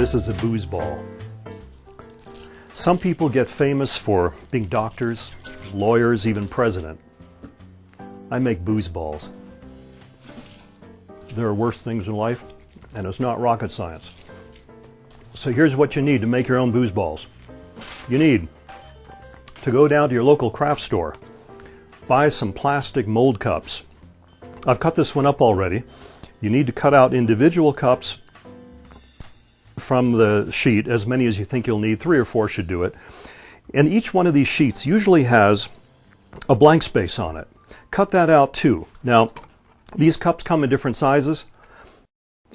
This is a booze ball. Some people get famous for being doctors, lawyers, even president. I make booze balls. There are worse things in life, and it's not rocket science. So here's what you need to make your own booze balls. You need to go down to your local craft store, buy some plastic mold cups. I've cut this one up already. You need to cut out individual cups from the sheet, as many as you think you'll need. 3 or 4 should do it. And each one of these sheets usually has a blank space on it. Cut that out too. Now, these cups come in different sizes.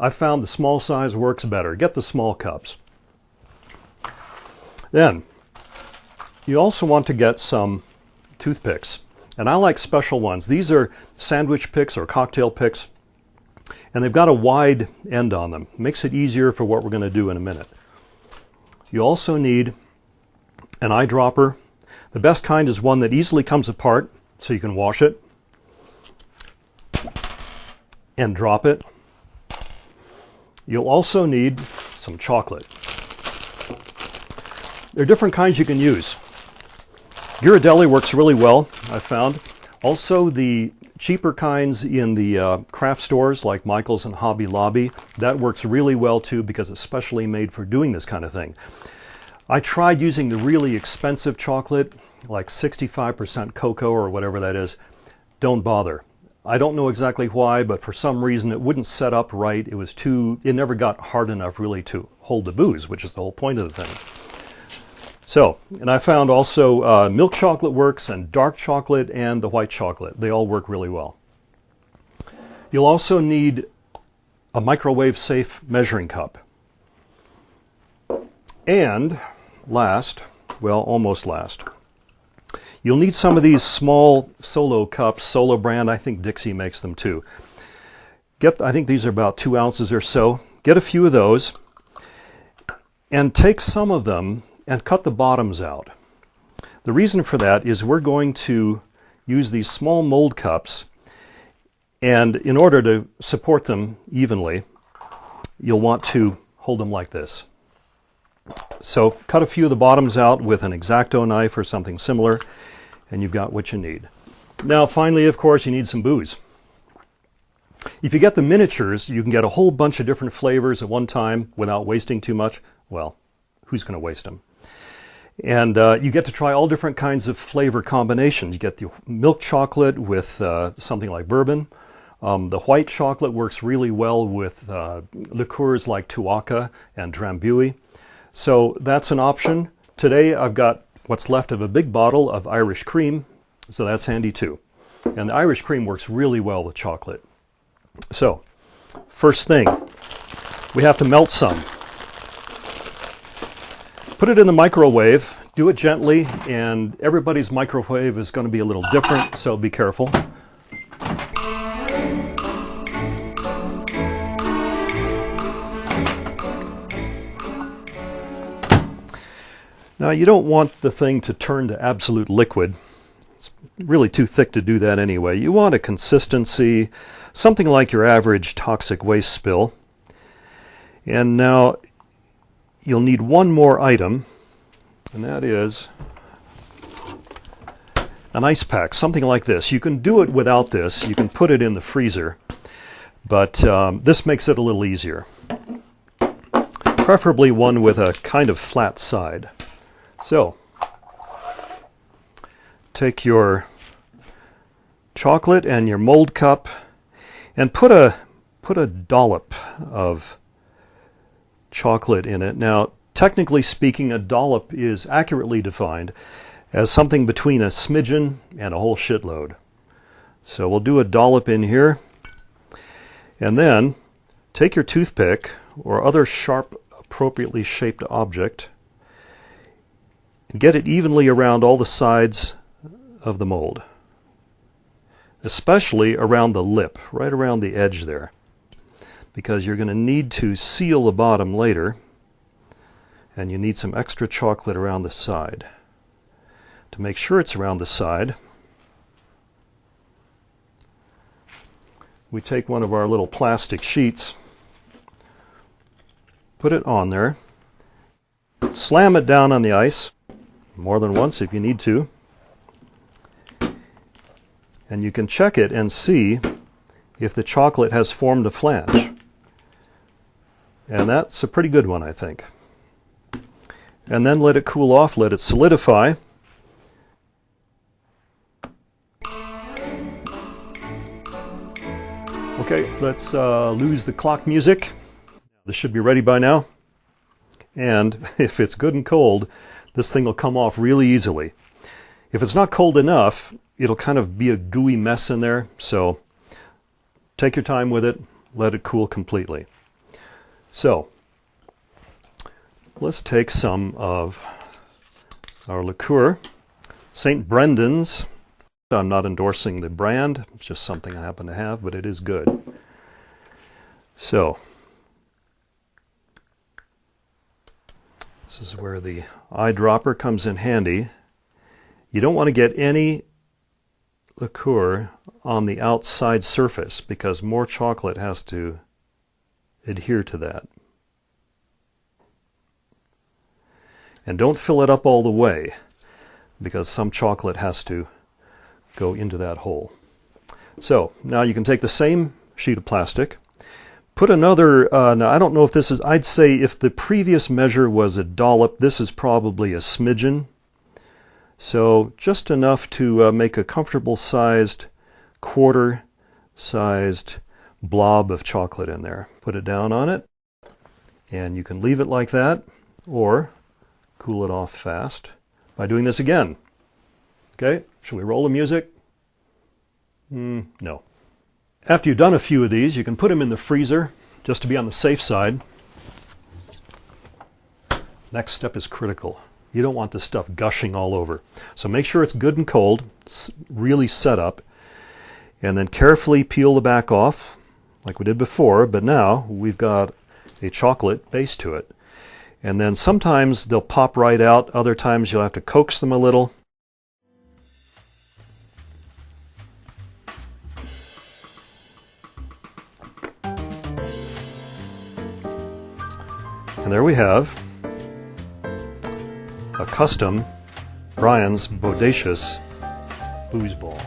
I found the small size works better. Get the small cups. Then, you also want to get some toothpicks. And I like special ones. These are sandwich picks or cocktail picks. And they've got a wide end on them. Makes it easier for what we're going to do in a minute. You also need an eyedropper. The best kind is one that easily comes apart, so you can wash it and drop it. You'll also need some chocolate. There are different kinds you can use. Ghirardelli works really well, I've found. Also, the cheaper kinds in the craft stores like Michael's and Hobby Lobby, that works really well too because it's specially made for doing this kind of thing. I tried using the really expensive chocolate, like 65% cocoa or whatever that is. Don't bother. I don't know exactly why, but for some reason it wouldn't set up right. It never got hard enough really to hold the booze, which is the whole point of the thing. So, and I found also milk chocolate works, and dark chocolate and the white chocolate. They all work really well. You'll also need a microwave safe measuring cup. And last, well, almost last, you'll need some of these small Solo cups, Solo brand. I think Dixie makes them too. I think these are about 2 ounces or so. Get a few of those and take some of them and cut the bottoms out. The reason for that is we're going to use these small mold cups, and in order to support them evenly, you'll want to hold them like this. So cut a few of the bottoms out with an X-Acto knife or something similar, and you've got what you need. Now finally, of course, you need some booze. If you get the miniatures, you can get a whole bunch of different flavors at one time without wasting too much. Well, who's going to waste them? And you get to try all different kinds of flavor combinations. You get the milk chocolate with something like bourbon. The white chocolate works really well with liqueurs like Tuaca and Drambuie. So that's an option. Today I've got what's left of a big bottle of Irish cream, so that's handy too. And the Irish cream works really well with chocolate. So, first thing, we have to melt some. Put it in the microwave, do it gently, and everybody's microwave is going to be a little different, so be careful. Now you don't want the thing to turn to absolute liquid. It's really too thick to do that anyway. You want a consistency, something like your average toxic waste spill. And now you'll need one more item, and that is an ice pack, something like this. You can do it without this. You can put it in the freezer, but this makes it a little easier. Preferably one with a kind of flat side. So, take your chocolate and your mold cup and put a dollop of chocolate in it. Now, technically speaking, a dollop is accurately defined as something between a smidgen and a whole shitload. So we'll do a dollop in here, and then take your toothpick or other sharp, appropriately shaped object and get it evenly around all the sides of the mold, especially around the lip, right around the edge there, because you're going to need to seal the bottom later, and you need some extra chocolate around the side. To make sure it's around the side, we take one of our little plastic sheets, Put it on there. Slam it down on the ice, more than once if you need to. And you can check it and see if the chocolate has formed a flange. And that's a pretty good one, I think. And then let it cool off, let it solidify. Okay, let's lose the clock music. This should be ready by now. And if it's good and cold, this thing will come off really easily. If it's not cold enough, it'll kind of be a gooey mess in there. So take your time with it, let it cool completely. So let's take some of our liqueur, St. Brendan's. I'm not endorsing the brand, it's just something I happen to have, but it is good. So this is where the eyedropper comes in handy. You don't want to get any liqueur on the outside surface because more chocolate has to adhere to that. And don't fill it up all the way because some chocolate has to go into that hole. So now you can take the same sheet of plastic, put another, now I don't know if this is, I'd say if the previous measure was a dollop, this is probably a smidgen. So just enough to make a comfortable sized, quarter sized blob of chocolate in there. Put it down on it, and you can leave it like that, or cool it off fast by doing this again. Okay, should we roll the music? No. After you've done a few of these, you can put them in the freezer just to be on the safe side. Next step is critical. You don't want this stuff gushing all over. So make sure it's good and cold, really set up, and then carefully peel the back off like we did before, but now we've got a chocolate base to it. And then sometimes they'll pop right out, other times you'll have to coax them a little. And there we have a custom Bryan's Bodacious booze ball.